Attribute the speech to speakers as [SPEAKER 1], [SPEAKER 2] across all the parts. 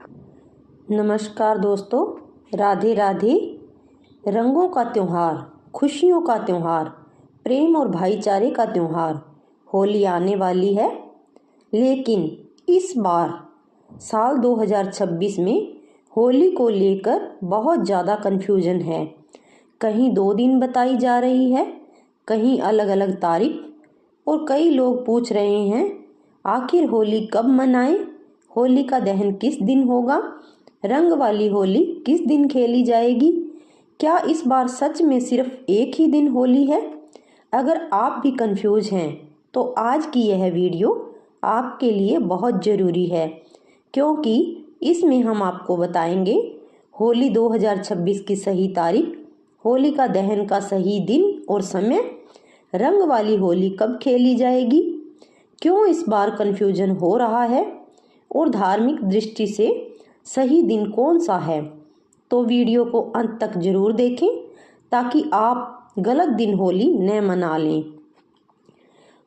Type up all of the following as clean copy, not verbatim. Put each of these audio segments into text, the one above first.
[SPEAKER 1] नमस्कार दोस्तों, राधे राधे। रंगों का त्यौहार, खुशियों का त्यौहार, प्रेम और भाईचारे का त्यौहार होली आने वाली है। लेकिन इस बार साल 2026 में होली को लेकर बहुत ज़्यादा कन्फ्यूजन है। कहीं 2 दिन बताई जा रही है, कहीं अलग अलग तारीख, और कई लोग पूछ रहे हैं आखिर होली कब मनाएं, होली का दहन किस दिन होगा, रंग वाली होली किस दिन खेली जाएगी, क्या इस बार सच में सिर्फ एक ही दिन होली है। अगर आप भी कंफ्यूज हैं तो आज की यह वीडियो आपके लिए बहुत ज़रूरी है, क्योंकि इसमें हम आपको बताएंगे होली 2026 की सही तारीख, होली का दहन का सही दिन और समय, रंग वाली होली कब खेली जाएगी, क्यों इस बार कन्फ्यूजन हो रहा है और धार्मिक दृष्टि से सही दिन कौन सा है। तो वीडियो को अंत तक जरूर देखें ताकि आप गलत दिन होली न मना लें।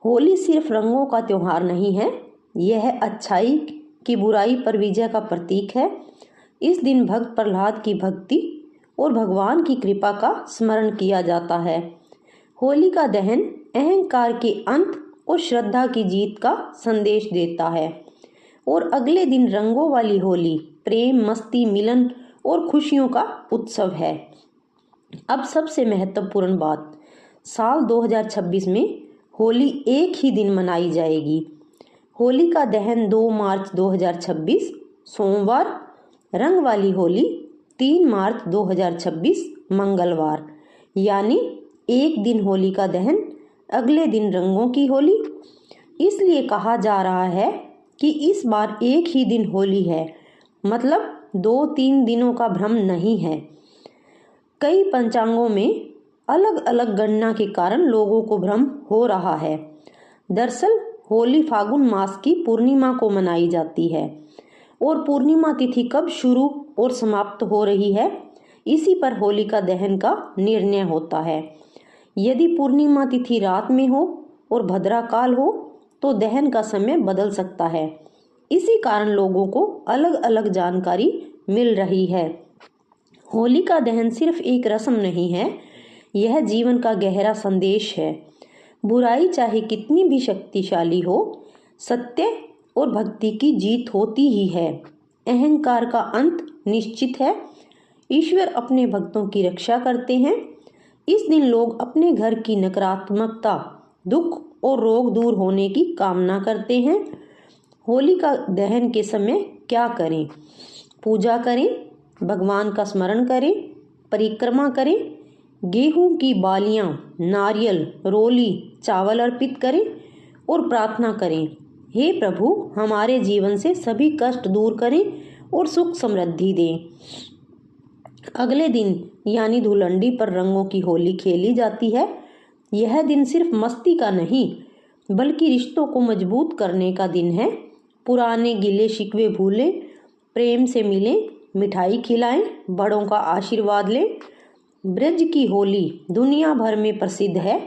[SPEAKER 1] होली सिर्फ रंगों का त्यौहार नहीं है, यह अच्छाई की बुराई पर विजय का प्रतीक है। इस दिन भक्त प्रहलाद की भक्ति और भगवान की कृपा का स्मरण किया जाता है। होली का दहन अहंकार के अंत और श्रद्धा की जीत का संदेश देता है, और अगले दिन रंगों वाली होली प्रेम, मस्ती, मिलन और खुशियों का उत्सव है। अब सबसे महत्वपूर्ण बात, साल 2026 में होली एक ही दिन मनाई जाएगी। होली का दहन 2 मार्च 2026 सोमवार, रंग वाली होली 3 मार्च 2026 मंगलवार, यानी एक दिन होली का दहन, अगले दिन रंगों की होली। इसलिए कहा जा रहा है कि इस बार एक ही दिन होली है, मतलब 2-3 दिनों का भ्रम नहीं है। कई पंचांगों में अलग अलग गणना के कारण लोगों को भ्रम हो रहा है। दरअसल होली फागुन मास की पूर्णिमा को मनाई जाती है, और पूर्णिमा तिथि कब शुरू और समाप्त हो रही है, इसी पर होली का दहन का निर्णय होता है। यदि पूर्णिमा तिथि रात में हो और भद्रा काल हो तो दहन का समय बदल सकता है। इसी कारण लोगों को अलग अलग जानकारी मिल रही है। होली का दहन सिर्फ एक रस्म नहीं है, यह जीवन का गहरा संदेश है। बुराई चाहे कितनी भी शक्तिशाली हो, सत्य और भक्ति की जीत होती ही है। अहंकार का अंत निश्चित है। ईश्वर अपने भक्तों की रक्षा करते हैं। इस दिन लोग अपने घर की नकारात्मकता, दुख और रोग दूर होने की कामना करते हैं। होली का दहन के समय क्या करें? पूजा करें, भगवान का स्मरण करें, परिक्रमा करें, गेहूं की बालियां, नारियल, रोली, चावल अर्पित करें और प्रार्थना करें, हे प्रभु हमारे जीवन से सभी कष्ट दूर करें और सुख समृद्धि दें। अगले दिन यानी धुलंडी पर रंगों की होली खेली जाती है। यह दिन सिर्फ मस्ती का नहीं बल्कि रिश्तों को मजबूत करने का दिन है। पुराने गिले शिकवे भूलें, प्रेम से मिलें, मिठाई खिलाएं, बड़ों का आशीर्वाद लें। ब्रज की होली दुनिया भर में प्रसिद्ध है।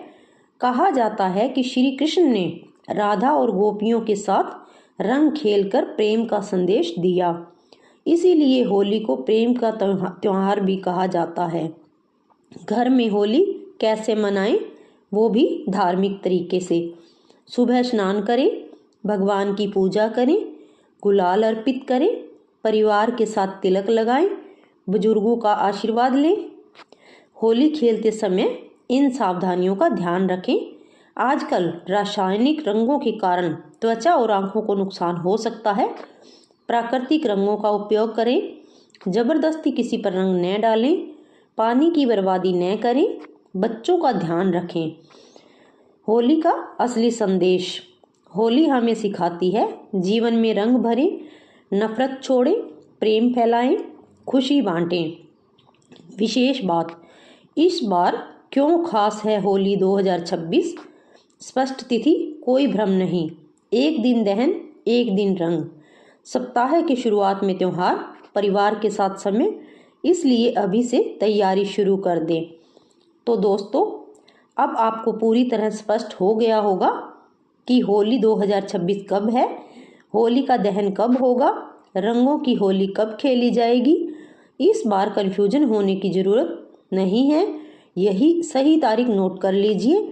[SPEAKER 1] कहा जाता है कि श्री कृष्ण ने राधा और गोपियों के साथ रंग खेलकर प्रेम का संदेश दिया। इसीलिए होली को प्रेम का त्योहार भी कहा जाता है। घर में होली कैसे मनाएं, वो भी धार्मिक तरीके से। सुबह स्नान करें, भगवान की पूजा करें, गुलाल अर्पित करें, परिवार के साथ तिलक लगाएं, बुजुर्गों का आशीर्वाद लें। होली खेलते समय इन सावधानियों का ध्यान रखें। आजकल रासायनिक रंगों के कारण त्वचा और आंखों को नुकसान हो सकता है। प्राकृतिक रंगों का उपयोग करें, जबरदस्ती किसी पर रंग न डालें, पानी की बर्बादी न करें, बच्चों का ध्यान रखें। होली का असली संदेश, होली हमें सिखाती है जीवन में रंग भरें, नफरत छोड़ें, प्रेम फैलाएं, खुशी बांटें। विशेष बात, इस बार क्यों खास है होली 2026? स्पष्ट तिथि, कोई भ्रम नहीं, एक दिन दहन, एक दिन रंग। सप्ताह की शुरुआत में त्योहार, परिवार के साथ समय, इसलिए अभी से तैयारी शुरू कर दें। तो दोस्तों, अब आपको पूरी तरह स्पष्ट हो गया होगा कि होली 2026 कब है, होली का दहन कब होगा, रंगों की होली कब खेली जाएगी? इस बार कन्फ्यूजन होने की ज़रूरत नहीं है, यही सही तारीख नोट कर लीजिए।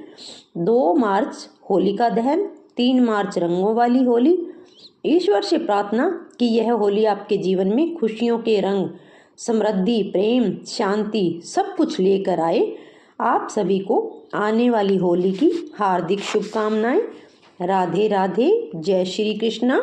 [SPEAKER 1] 2 मार्च होलिका दहन, 3 मार्च रंगों वाली होली। ईश्वर से प्रार्थना कि यह होली आपके जीवन में खुशियों के रंग, समृद्धि, प्रेम, शांति सब कुछ लेकर आए। आप सभी को आने वाली होली की हार्दिक शुभकामनाएं। राधे राधे, जय श्री कृष्णा।